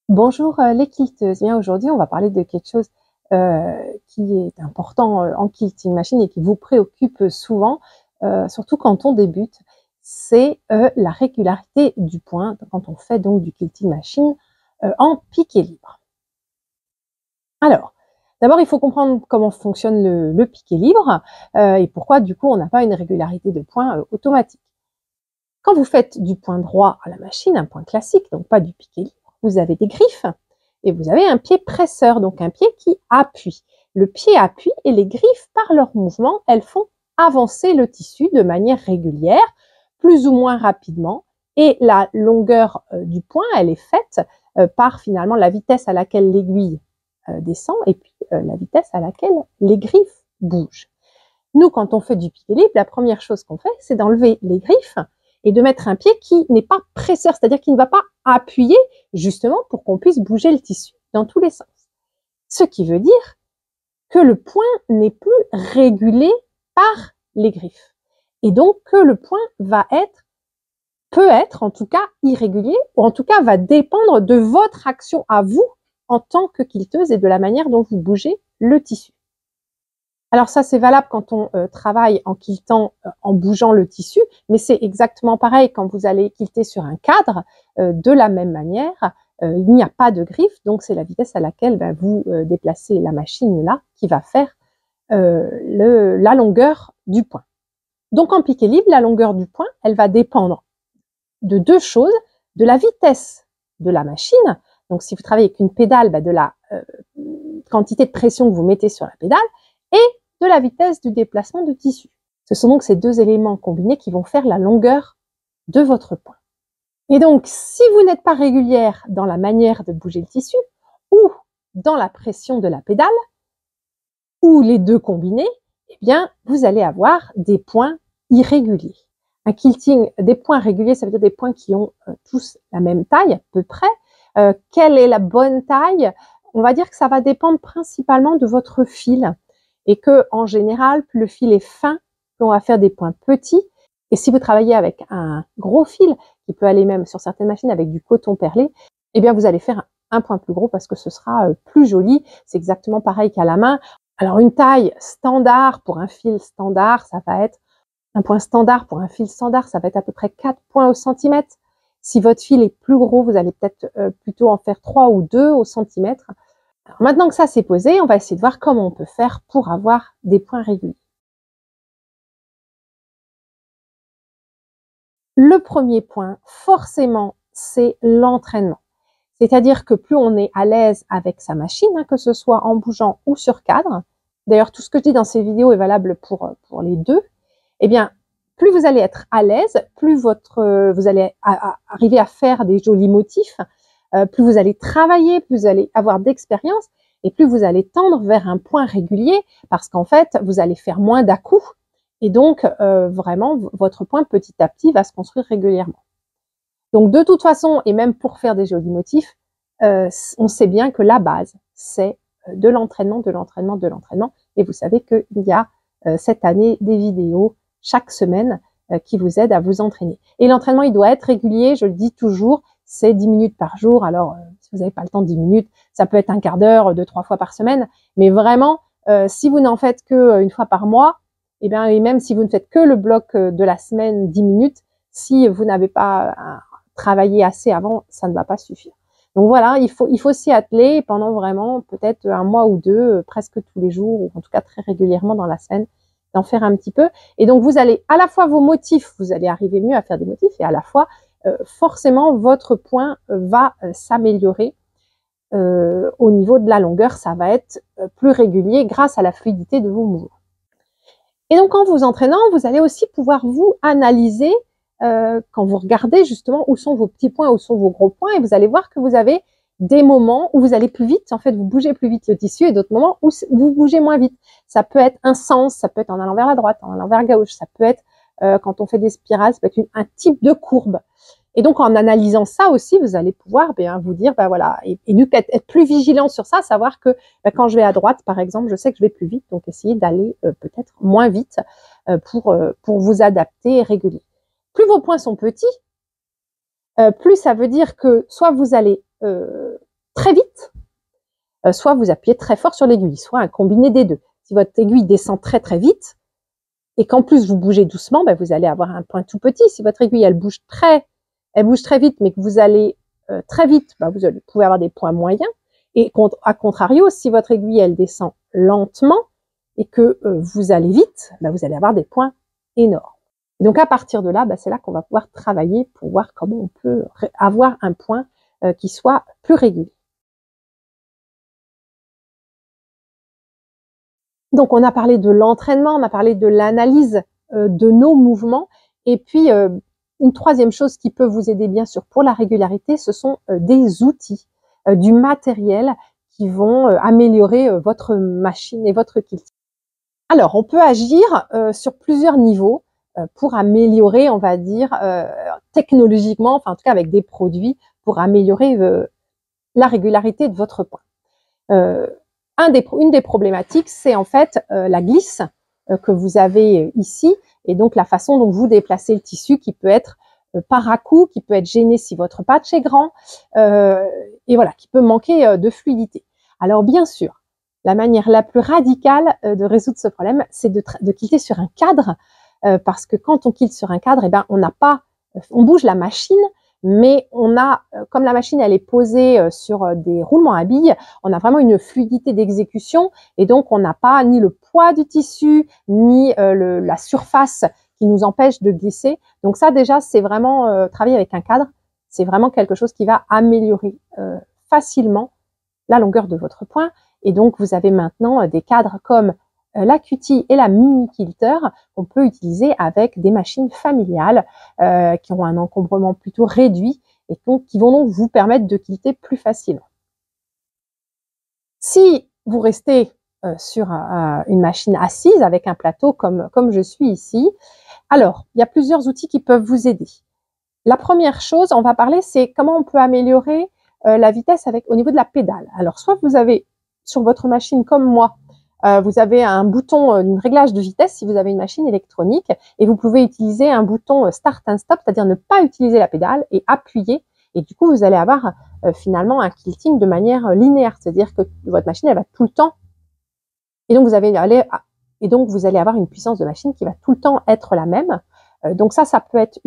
Bonjour les quilteuses. Bien, aujourd'hui, on va parler de quelque chose qui est important en quilting machine et qui vous préoccupe souvent, surtout quand on débute. C'est la régularité du point quand on fait donc du quilting machine en piqué libre. Alors, d'abord, il faut comprendre comment fonctionne le piqué libre et pourquoi, du coup, on n'a pas une régularité de point automatique. Quand vous faites du point droit à la machine, un point classique, donc pas du piqué libre, vous avez des griffes et vous avez un pied presseur, donc un pied qui appuie. Le pied appuie et les griffes, par leur mouvement, elles font avancer le tissu de manière régulière, plus ou moins rapidement. Et la longueur du point, elle est faite par finalement la vitesse à laquelle l'aiguille descend et puis la vitesse à laquelle les griffes bougent. Nous, quand on fait du piqué libre, la première chose qu'on fait, c'est d'enlever les griffes et de mettre un pied qui n'est pas presseur, c'est-à-dire qui ne va pas appuyer justement pour qu'on puisse bouger le tissu dans tous les sens. Ce qui veut dire que le point n'est plus régulé par les griffes. Et donc que le point peut être en tout cas irrégulier, ou en tout cas va dépendre de votre action à vous en tant que quilteuse et de la manière dont vous bougez le tissu. Alors ça, c'est valable quand on travaille en quiltant, en bougeant le tissu, mais c'est exactement pareil quand vous allez quilter sur un cadre. De la même manière, il n'y a pas de griffe, donc c'est la vitesse à laquelle vous déplacez la machine là qui va faire la longueur du point. Donc en piqué libre, la longueur du point, elle va dépendre de deux choses, de la vitesse de la machine, donc si vous travaillez avec une pédale, de la quantité de pression que vous mettez sur la pédale, et de la vitesse du déplacement de tissu. Ce sont donc ces deux éléments combinés qui vont faire la longueur de votre point. Et donc, si vous n'êtes pas régulière dans la manière de bouger le tissu, ou dans la pression de la pédale, ou les deux combinés, eh bien, vous allez avoir des points irréguliers. Un quilting, des points réguliers, ça veut dire des points qui ont tous la même taille, à peu près. Quelle est la bonne taille? On va dire que ça va dépendre principalement de votre fil. Et que, en général, plus le fil est fin, plus on va faire des points petits. Et si vous travaillez avec un gros fil, qui peut aller même sur certaines machines avec du coton perlé, eh bien, vous allez faire un point plus gros parce que ce sera plus joli. C'est exactement pareil qu'à la main. Alors, une taille standard pour un fil standard, ça va être un point standard pour un fil standard, ça va être à peu près 4 points au centimètre. Si votre fil est plus gros, vous allez peut-être plutôt en faire 3 ou 2 au centimètre. Alors maintenant que ça c'est posé, on va essayer de voir comment on peut faire pour avoir des points réguliers. Le premier point, forcément, c'est l'entraînement. C'est-à-dire que plus on est à l'aise avec sa machine, que ce soit en bougeant ou sur cadre, d'ailleurs tout ce que je dis dans ces vidéos est valable pour les deux, eh bien, plus vous allez être à l'aise, plus vous allez arriver à faire des jolis motifs, plus vous allez travailler, plus vous allez avoir d'expérience, et plus vous allez tendre vers un point régulier, parce qu'en fait, vous allez faire moins d'à-coups, et donc vraiment, votre point petit à petit va se construire régulièrement. Donc de toute façon, et même pour faire des jolis motifs, on sait bien que la base, c'est de l'entraînement, de l'entraînement, de l'entraînement, et vous savez qu'il y a cette année des vidéos chaque semaine qui vous aident à vous entraîner. Et l'entraînement, il doit être régulier, je le dis toujours, c'est 10 minutes par jour. Alors, si vous n'avez pas le temps de 10 minutes, ça peut être un quart d'heure, 2-3 fois par semaine. Mais vraiment, si vous n'en faites que une fois par mois, et même si vous ne faites que le bloc de la semaine 10 minutes, si vous n'avez pas travaillé assez avant, ça ne va pas suffire. Donc voilà, il faut s'y atteler pendant vraiment peut-être un mois ou deux, presque tous les jours, ou en tout cas très régulièrement dans la semaine, d'en faire un petit peu. Et donc vous allez, à la fois vos motifs, vous allez arriver mieux à faire des motifs, et à la fois, forcément, votre point va s'améliorer au niveau de la longueur. Ça va être plus régulier grâce à la fluidité de vos mouvements. Et donc en vous entraînant, vous allez aussi pouvoir vous analyser quand vous regardez justement où sont vos petits points, où sont vos gros points, et vous allez voir que vous avez des moments où vous allez plus vite, en fait vous bougez plus vite le tissu, et d'autres moments où vous bougez moins vite. Ça peut être un sens, ça peut être en allant vers la droite, en allant vers la gauche, ça peut être quand on fait des spirales, ça peut être un type de courbe. Et donc en analysant ça aussi, vous allez pouvoir vous dire, voilà, et être plus vigilant sur ça, savoir que quand je vais à droite, par exemple, je sais que je vais plus vite, donc essayez d'aller peut-être moins vite pour vous adapter et réguler. Plus vos points sont petits, plus ça veut dire que soit vous allez très vite, soit vous appuyez très fort sur l'aiguille, soit un combiné des deux. Si votre aiguille descend très très vite, et qu'en plus vous bougez doucement, ben vous allez avoir un point tout petit. Si votre aiguille elle bouge très vite, mais que vous allez très vite, ben vous pouvez avoir des points moyens. Et à contrario, si votre aiguille elle descend lentement et que vous allez vite, ben vous allez avoir des points énormes. Et donc à partir de là, ben c'est là qu'on va pouvoir travailler pour voir comment on peut avoir un point qui soit plus régulier. Donc, on a parlé de l'entraînement, on a parlé de l'analyse de nos mouvements. Et puis, une troisième chose qui peut vous aider, bien sûr, pour la régularité, ce sont des outils, du matériel qui vont améliorer votre machine et votre quilting. Alors, on peut agir sur plusieurs niveaux pour améliorer, on va dire, technologiquement, enfin, en tout cas, avec des produits pour améliorer la régularité de votre point. Une des problématiques, c'est en fait la glisse que vous avez ici, et donc la façon dont vous déplacez le tissu qui peut être par à-coup, qui peut être gêné si votre patch est grand, et voilà, qui peut manquer de fluidité. Alors bien sûr, la manière la plus radicale de résoudre ce problème, c'est de quilter sur un cadre, parce que quand on quilte sur un cadre, eh ben, on bouge la machine, mais on a, comme la machine elle est posée sur des roulements à billes, on a vraiment une fluidité d'exécution et donc on n'a pas ni le poids du tissu, ni la surface qui nous empêche de glisser. Donc ça déjà, c'est vraiment travailler avec un cadre, c'est vraiment quelque chose qui va améliorer facilement la longueur de votre point. Et donc vous avez maintenant des cadres comme la QT et la Mini Quilter qu'on peut utiliser avec des machines familiales qui ont un encombrement plutôt réduit et qui vont donc vous permettre de quilter plus facilement. Si vous restez sur une machine assise avec un plateau comme je suis ici, alors il y a plusieurs outils qui peuvent vous aider. La première chose, on va parler, c'est comment on peut améliorer la vitesse au niveau de la pédale. Alors soit vous avez sur votre machine comme moi, vous avez un bouton, un réglage de vitesse si vous avez une machine électronique et vous pouvez utiliser un bouton Start and Stop, c'est-à-dire ne pas utiliser la pédale et appuyer. Et du coup, vous allez avoir finalement un quilting de manière linéaire, c'est-à-dire que votre machine, elle va tout le temps. Et donc, vous allez avoir une puissance de machine qui va tout le temps être la même. Donc ça peut être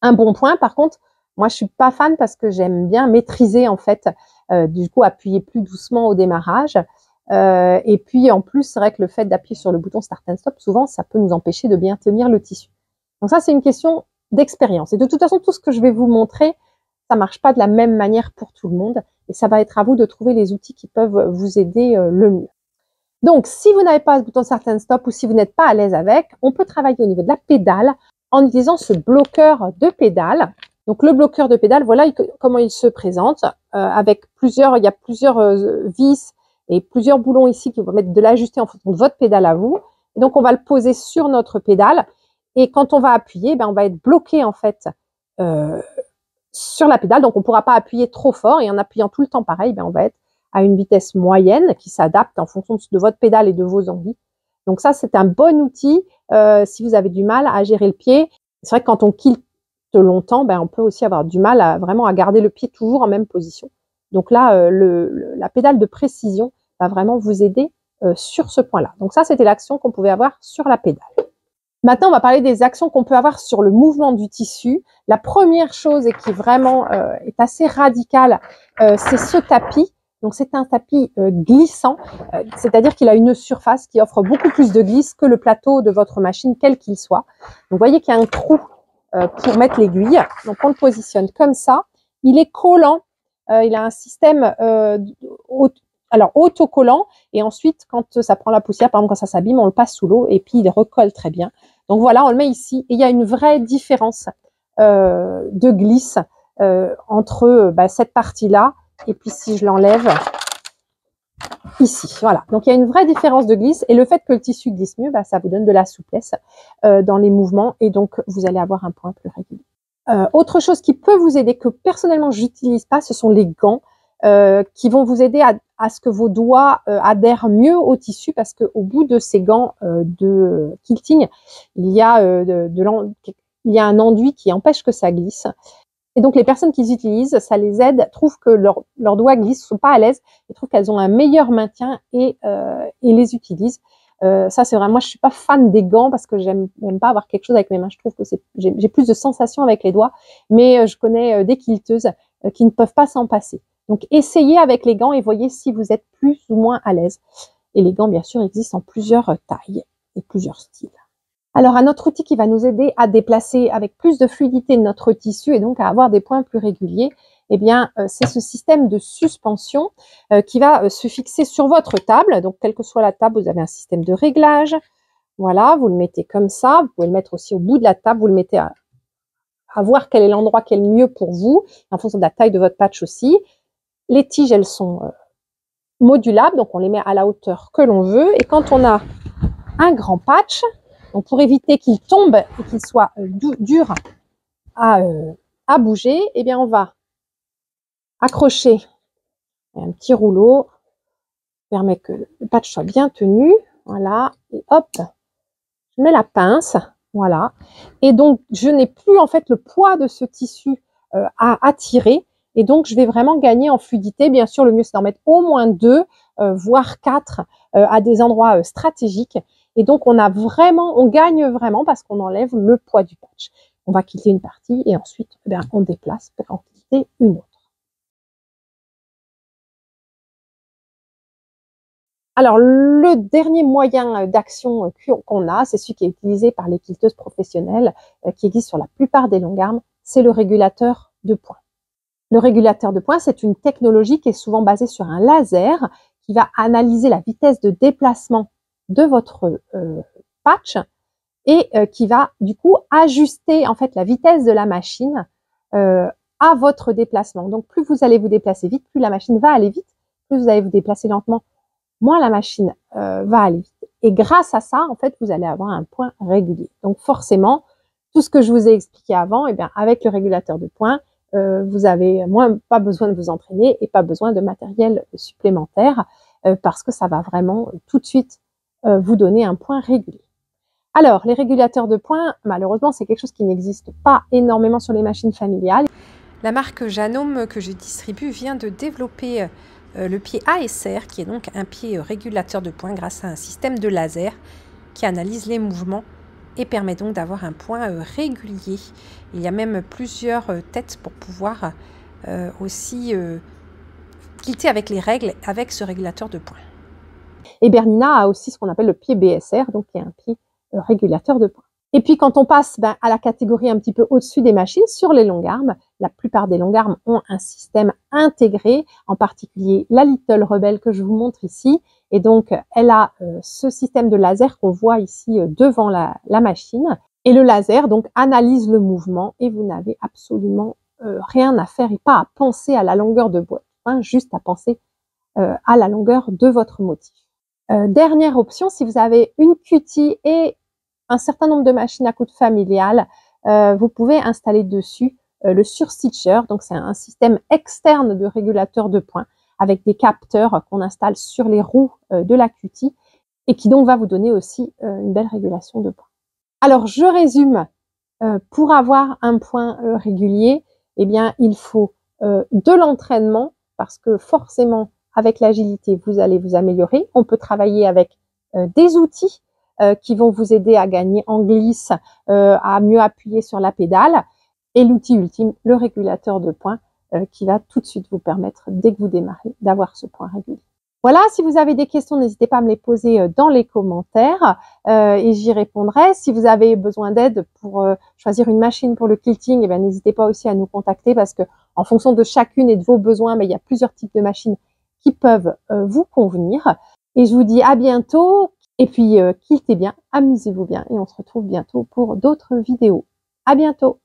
un bon point. Par contre, moi, je suis pas fan parce que j'aime bien maîtriser en fait. Du coup, appuyer plus doucement au démarrage. Et puis, en plus, c'est vrai que le fait d'appuyer sur le bouton Start and Stop, souvent, ça peut nous empêcher de bien tenir le tissu. Donc ça, c'est une question d'expérience. Et de toute façon, tout ce que je vais vous montrer, ça marche pas de la même manière pour tout le monde. Et ça va être à vous de trouver les outils qui peuvent vous aider le mieux. Donc, si vous n'avez pas ce bouton Start and Stop ou si vous n'êtes pas à l'aise avec, on peut travailler au niveau de la pédale en utilisant ce bloqueur de pédale. Donc le bloqueur de pédale, voilà comment il se présente, avec il y a plusieurs vis et plusieurs boulons ici qui vont permettre de l'ajuster en fonction de votre pédale à vous. Et donc on va le poser sur notre pédale et quand on va appuyer, on va être bloqué en fait sur la pédale. Donc on ne pourra pas appuyer trop fort et en appuyant tout le temps pareil, on va être à une vitesse moyenne qui s'adapte en fonction de votre pédale et de vos envies. Donc ça, c'est un bon outil si vous avez du mal à gérer le pied. C'est vrai que quand on quilte longtemps, on peut aussi avoir du mal à garder le pied toujours en même position. Donc là, la pédale de précision va vraiment vous aider sur ce point-là. Donc ça, c'était l'action qu'on pouvait avoir sur la pédale. Maintenant, on va parler des actions qu'on peut avoir sur le mouvement du tissu. La première chose et qui vraiment est assez radicale, c'est ce tapis. Donc c'est un tapis glissant, c'est-à-dire qu'il a une surface qui offre beaucoup plus de glisse que le plateau de votre machine, quel qu'il soit. Donc vous voyez qu'il y a un trou pour mettre l'aiguille. Donc on le positionne comme ça. Il est collant. Il a un système autocollant. Et ensuite, quand ça prend la poussière, par exemple quand ça s'abîme, on le passe sous l'eau et puis il recolle très bien. Donc voilà, on le met ici. Et il y a une vraie différence de glisse entre cette partie-là et puis si je l'enlève ici, voilà. Donc il y a une vraie différence de glisse et le fait que le tissu glisse mieux, ça vous donne de la souplesse dans les mouvements et donc vous allez avoir un point plus régulier. Autre chose qui peut vous aider, que personnellement j'utilise pas, ce sont les gants qui vont vous aider à ce que vos doigts adhèrent mieux au tissu parce qu'au bout de ces gants de quilting, il y a un enduit qui empêche que ça glisse. Et donc, les personnes qui les utilisent, ça les aide, trouvent que leurs doigts glissent, ne sont pas à l'aise, et trouvent qu'elles ont un meilleur maintien et les utilisent. Ça, c'est vrai. Moi, je suis pas fan des gants parce que j'aime pas avoir quelque chose avec mes mains. Je trouve que j'ai plus de sensations avec les doigts, mais je connais des quilteuses qui ne peuvent pas s'en passer. Donc, essayez avec les gants et voyez si vous êtes plus ou moins à l'aise. Et les gants, bien sûr, existent en plusieurs tailles et plusieurs styles. Alors, un autre outil qui va nous aider à déplacer avec plus de fluidité notre tissu et donc à avoir des points plus réguliers, eh bien, c'est ce système de suspension qui va se fixer sur votre table. Donc, quelle que soit la table, vous avez un système de réglage. Voilà, vous le mettez comme ça. Vous pouvez le mettre aussi au bout de la table. Vous le mettez à voir quel est l'endroit qui est le mieux pour vous, en fonction de la taille de votre patch aussi. Les tiges, elles sont modulables, donc on les met à la hauteur que l'on veut. Et quand on a un grand patch, donc pour éviter qu'il tombe et qu'il soit dur à bouger, eh bien on va accrocher un petit rouleau, permet que le patch soit bien tenu, voilà, et hop, je mets la pince, voilà, et donc je n'ai plus en fait le poids de ce tissu à tirer, et donc je vais vraiment gagner en fluidité. Bien sûr, le mieux c'est d'en mettre au moins 2, voire 4 à des endroits stratégiques, et donc on gagne vraiment parce qu'on enlève le poids du patch. On va quitter une partie et ensuite on déplace pour en quitter une autre. Alors, le dernier moyen d'action qu'on a, c'est celui qui est utilisé par les quilteuses professionnelles, qui existe sur la plupart des longues armes, c'est le régulateur de points. Le régulateur de points, c'est une technologie qui est souvent basée sur un laser qui va analyser la vitesse de déplacement de votre patch et qui va du coup ajuster en fait la vitesse de la machine à votre déplacement. Donc, plus vous allez vous déplacer vite, plus la machine va aller vite, plus vous allez vous déplacer lentement, moins la machine va aller vite. Et grâce à ça, en fait, vous allez avoir un point régulier. Donc forcément, tout ce que je vous ai expliqué avant, eh bien, avec le régulateur de points, vous avez pas besoin de vous entraîner et pas besoin de matériel supplémentaire parce que ça va vraiment tout de suite vous donner un point régulier. Alors, les régulateurs de points, malheureusement, c'est quelque chose qui n'existe pas énormément sur les machines familiales. La marque Janome que je distribue vient de développer le pied ASR, qui est donc un pied régulateur de points grâce à un système de laser qui analyse les mouvements et permet donc d'avoir un point régulier. Il y a même plusieurs têtes pour pouvoir aussi quilter avec les règles avec ce régulateur de points. Et Bernina a aussi ce qu'on appelle le pied BSR, donc qui est un pied régulateur de points. Et puis quand on passe à la catégorie un petit peu au-dessus des machines, sur les longues armes, la plupart des longues armes ont un système intégré, en particulier la Little Rebel que je vous montre ici. Et donc elle a ce système de laser qu'on voit ici devant la machine. Et le laser donc analyse le mouvement et vous n'avez absolument rien à faire et pas à penser à la longueur de boîte, hein, juste à penser à la longueur de votre motif. Dernière option, si vous avez une QT et un certain nombre de machines à coudre familiales, vous pouvez installer dessus le surstitcher. Donc, c'est un système externe de régulateur de points avec des capteurs qu'on installe sur les roues de la QT et qui donc va vous donner aussi une belle régulation de points. Alors, je résume. Pour avoir un point régulier, eh bien, il faut de l'entraînement parce que forcément, avec l'agilité, vous allez vous améliorer. On peut travailler avec des outils qui vont vous aider à gagner en glisse, à mieux appuyer sur la pédale. Et l'outil ultime, le régulateur de points, qui va tout de suite vous permettre, dès que vous démarrez, d'avoir ce point régulier. Voilà, si vous avez des questions, n'hésitez pas à me les poser dans les commentaires et j'y répondrai. Si vous avez besoin d'aide pour choisir une machine pour le quilting, eh bien, n'hésitez pas aussi à nous contacter parce que en fonction de chacune et de vos besoins, il y a plusieurs types de machines qui peuvent vous convenir. Et je vous dis à bientôt. Et puis, quiltez bien, amusez-vous bien et on se retrouve bientôt pour d'autres vidéos. À bientôt!